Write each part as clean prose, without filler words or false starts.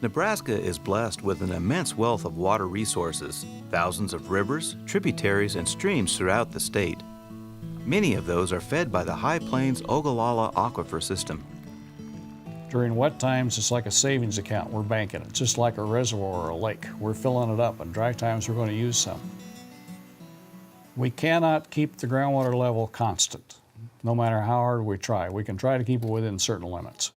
Nebraska is blessed with an immense wealth of water resources, thousands of rivers, tributaries, and streams throughout the state. Many of those are fed by the High Plains Ogallala Aquifer System. During wet times, it's like a savings account. We're banking it, just like a reservoir or a lake. We're filling it up, and dry times we're going to use some. We cannot keep the groundwater level constant, no matter how hard we try. We can try to keep it within certain limits.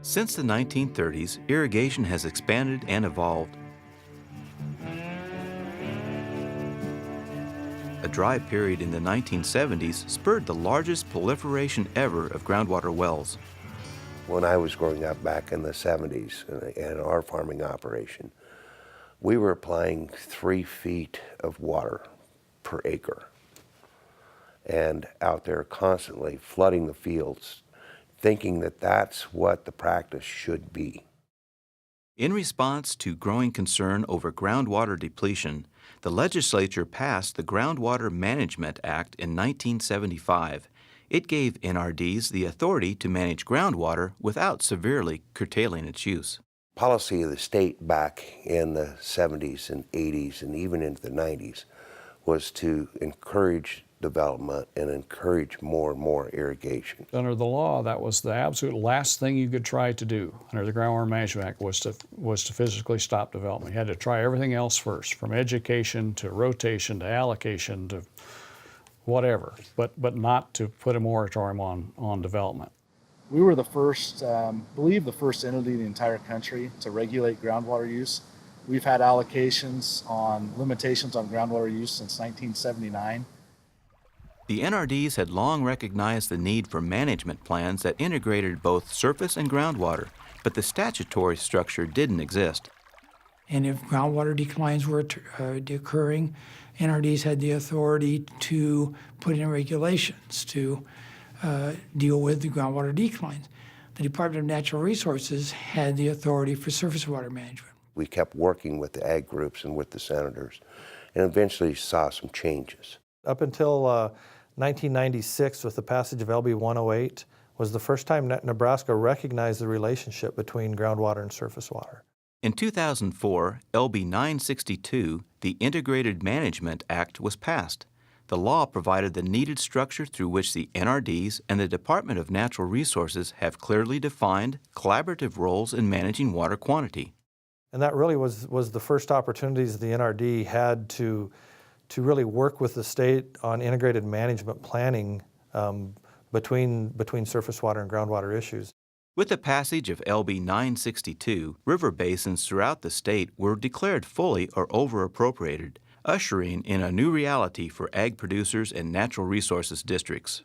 Since the 1930s, irrigation has expanded and evolved. A dry period in the 1970s spurred the largest proliferation ever of groundwater wells. When I was growing up back in the 70s in our farming operation, we were applying 3 feet of water per acre and out there constantly flooding the fields, thinking that that's what the practice should be. In response to growing concern over groundwater depletion, the legislature passed the Groundwater Management Act in 1975. It gave NRDs the authority to manage groundwater without severely curtailing its use. Policy of the state back in the 70s and 80s and even into the 90s was to encourage development and encourage more and more irrigation. Under the law, that was the absolute last thing you could try to do under the Groundwater Management Act was to physically stop development. You had to try everything else first, from education to rotation to allocation to whatever, but not to put a moratorium on development. We were the first, believe the first entity in the entire country to regulate groundwater use. We've had allocations on limitations on groundwater use since 1979. The NRDs had long recognized the need for management plans that integrated both surface and groundwater, but the statutory structure didn't exist. And if groundwater declines were occurring, NRDs had the authority to put in regulations to deal with the groundwater declines. The Department of Natural Resources had the authority for surface water management. We kept working with the ag groups and with the senators and eventually saw some changes. Up until 1996, with the passage of LB 108, was the first time Nebraska recognized the relationship between groundwater and surface water. In 2004, LB 962, the Integrated Management Act, was passed. The law provided the needed structure through which the NRDs and the Department of Natural Resources have clearly defined collaborative roles in managing water quantity. And that really was the first opportunities the NRD had to really work with the state on integrated management planning between surface water and groundwater issues. With the passage of LB 962, river basins throughout the state were declared fully or over-appropriated, ushering in a new reality for ag producers and natural resources districts.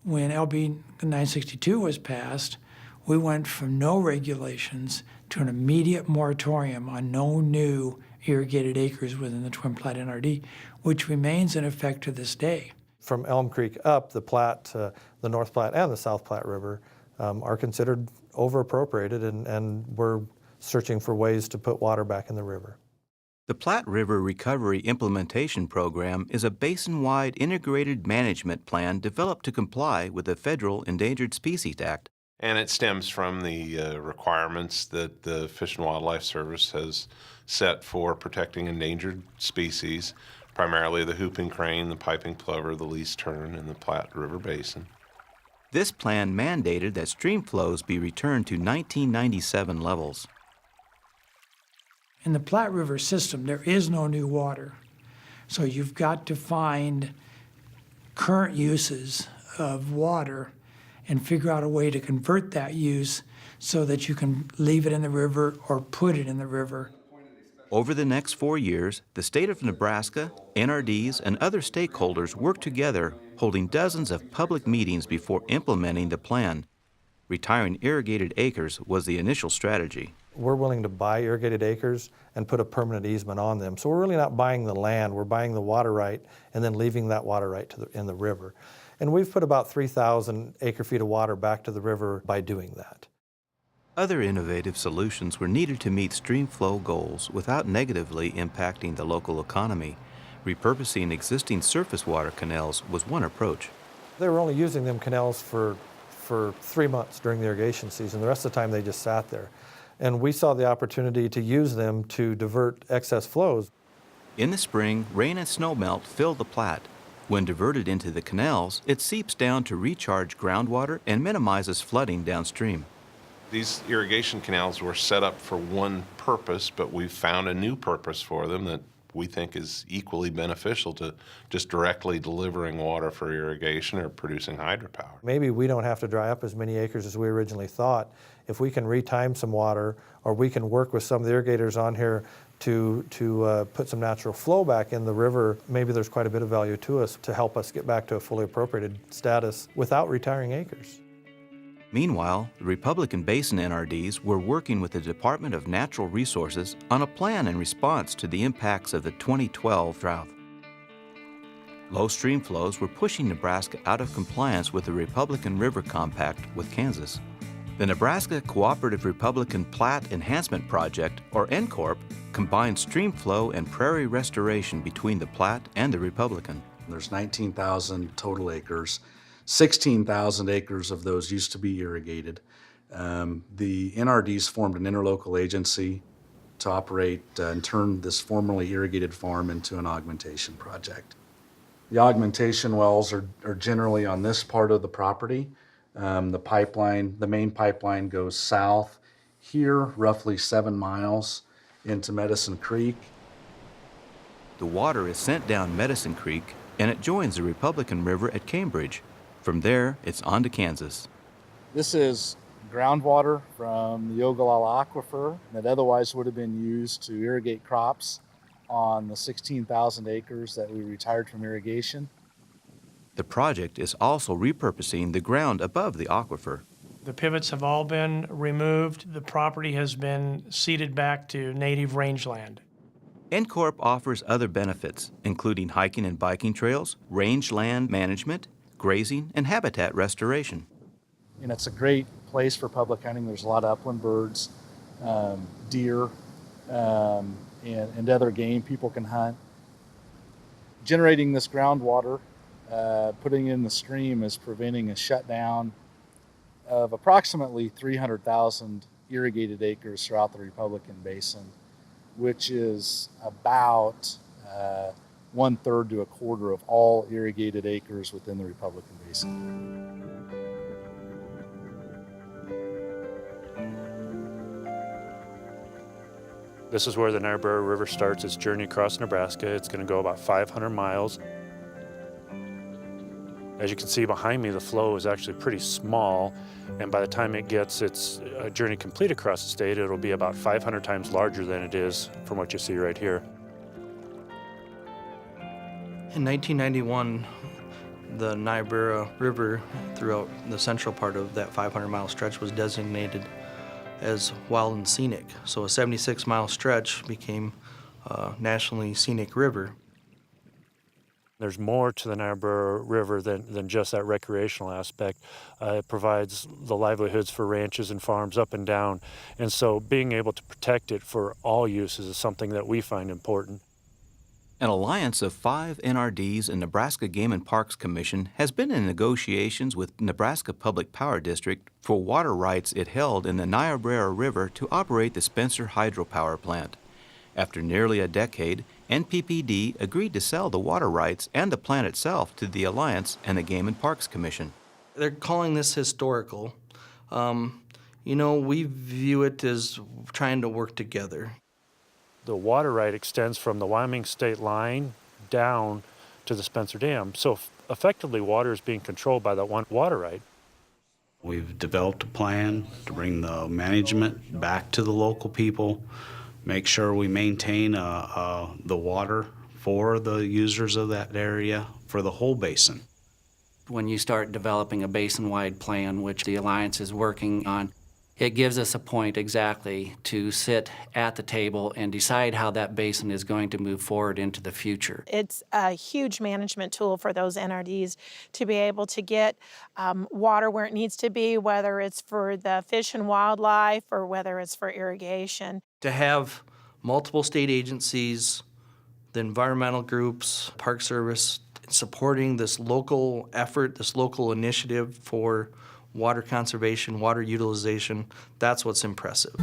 When LB 962 was passed, we went from no regulations to an immediate moratorium on no new irrigated acres within the Twin Platte NRD, which remains in effect to this day. From Elm Creek up, the Platte, the North Platte and the South Platte River are considered over-appropriated, and we're searching for ways to put water back in the river. The Platte River Recovery Implementation Program is a basin-wide integrated management plan developed to comply with the Federal Endangered Species Act. And it stems from the requirements that the Fish and Wildlife Service has set for protecting endangered species, primarily the whooping crane, the piping plover, the least tern, and the Platte River Basin. This plan mandated that stream flows be returned to 1997 levels. In the Platte River system, there is no new water. So you've got to find current uses of water and figure out a way to convert that use so that you can leave it in the river or put it in the river. Over the next 4 years, the state of Nebraska, NRDs, and other stakeholders worked together, holding dozens of public meetings before implementing the plan. Retiring irrigated acres was the initial strategy. We're willing to buy irrigated acres and put a permanent easement on them. So we're really not buying the land, we're buying the water right and then leaving that water right in the river. And we've put about 3,000 acre-feet of water back to the river by doing that. Other innovative solutions were needed to meet stream flow goals without negatively impacting the local economy. Repurposing existing surface water canals was one approach. They were only using them canals for for 3 months during the irrigation season. The rest of the time they just sat there. And we saw the opportunity to use them to divert excess flows. In the spring, rain and snowmelt fill the Platte. When diverted into the canals, it seeps down to recharge groundwater and minimizes flooding downstream. These irrigation canals were set up for one purpose, but we've found a new purpose for them that we think is equally beneficial to just directly delivering water for irrigation or producing hydropower. Maybe we don't have to dry up as many acres as we originally thought. If we can retime some water, or we can work with some of the irrigators on here to put some natural flow back in the river, maybe there's quite a bit of value to us to help us get back to a fully appropriated status without retiring acres. Meanwhile, the Republican Basin NRDs were working with the Department of Natural Resources on a plan in response to the impacts of the 2012 drought. Low stream flows were pushing Nebraska out of compliance with the Republican River Compact with Kansas. The Nebraska Cooperative Republican Platte Enhancement Project, or NCORP, combined stream flow and prairie restoration between the Platte and the Republican. There's 19,000 total acres. 16,000 acres of those used to be irrigated. The NRDs formed an interlocal agency to operate and turn this formerly irrigated farm into an augmentation project. The augmentation wells are generally on this part of the property. The main pipeline goes south here, roughly 7 miles into Medicine Creek. The water is sent down Medicine Creek and it joins the Republican River at Cambridge. From there, it's on to Kansas. This is groundwater from the Ogallala Aquifer that otherwise would have been used to irrigate crops on the 16,000 acres that we retired from irrigation. The project is also repurposing the ground above the aquifer. The pivots have all been removed. The property has been ceded back to native rangeland. NCORP offers other benefits, including hiking and biking trails, rangeland management, grazing, and habitat restoration. And it's a great place for public hunting. There's a lot of upland birds, deer, and other game people can hunt. Generating this groundwater, putting it in the stream is preventing a shutdown of approximately 300,000 irrigated acres throughout the Republican Basin, which is about 1/3 to 1/4 of all irrigated acres within the Republican Basin. This is where the Niobrara River starts its journey across Nebraska. It's going to go about 500 miles. As you can see behind me, the flow is actually pretty small, and by the time it gets its journey complete across the state, it'll be about 500 times larger than it is from what you see right here. In 1991, the Niobrara River throughout the central part of that 500-mile stretch was designated as wild and scenic. So a 76-mile stretch became a nationally scenic river. There's more to the Niobrara River than just that recreational aspect. It provides the livelihoods for ranches and farms up and down. And so being able to protect it for all uses is something that we find important. An alliance of 5 NRDs and Nebraska Game and Parks Commission has been in negotiations with Nebraska Public Power District for water rights it held in the Niobrara River to operate the Spencer hydropower plant. After nearly a decade, NPPD agreed to sell the water rights and the plant itself to the alliance and the Game and Parks Commission. They're calling this historical. We view it as trying to work together. The water right extends from the Wyoming state line down to the Spencer Dam. So effectively, water is being controlled by that one water right. We've developed a plan to bring the management back to the local people, make sure we maintain the water for the users of that area for the whole basin. When you start developing a basin-wide plan, which the Alliance is working on, it gives us a point exactly to sit at the table and decide how that basin is going to move forward into the future. It's a huge management tool for those NRDs to be able to get water where it needs to be, whether it's for the fish and wildlife or whether it's for irrigation. To have multiple state agencies, the environmental groups, Park Service, supporting this local effort, this local initiative for water conservation, water utilization. That's what's impressive.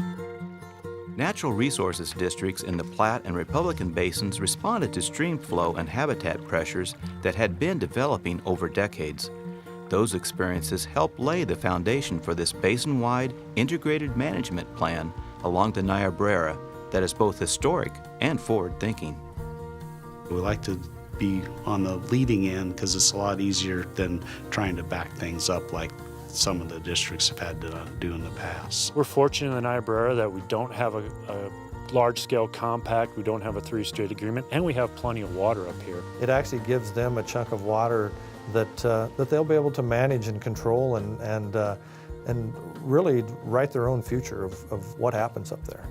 Natural resources districts in the Platte and Republican basins responded to stream flow and habitat pressures that had been developing over decades. Those experiences helped lay the foundation for this basin-wide integrated management plan along the Niobrara that is both historic and forward-thinking. We like to be on the leading end because it's a lot easier than trying to back things up like some of the districts have had to do in the past. We're fortunate in the Niobrara that we don't have a large-scale compact, we don't have a three-state agreement, and we have plenty of water up here. It actually gives them a chunk of water that they'll be able to manage and control and really write their own future of what happens up there.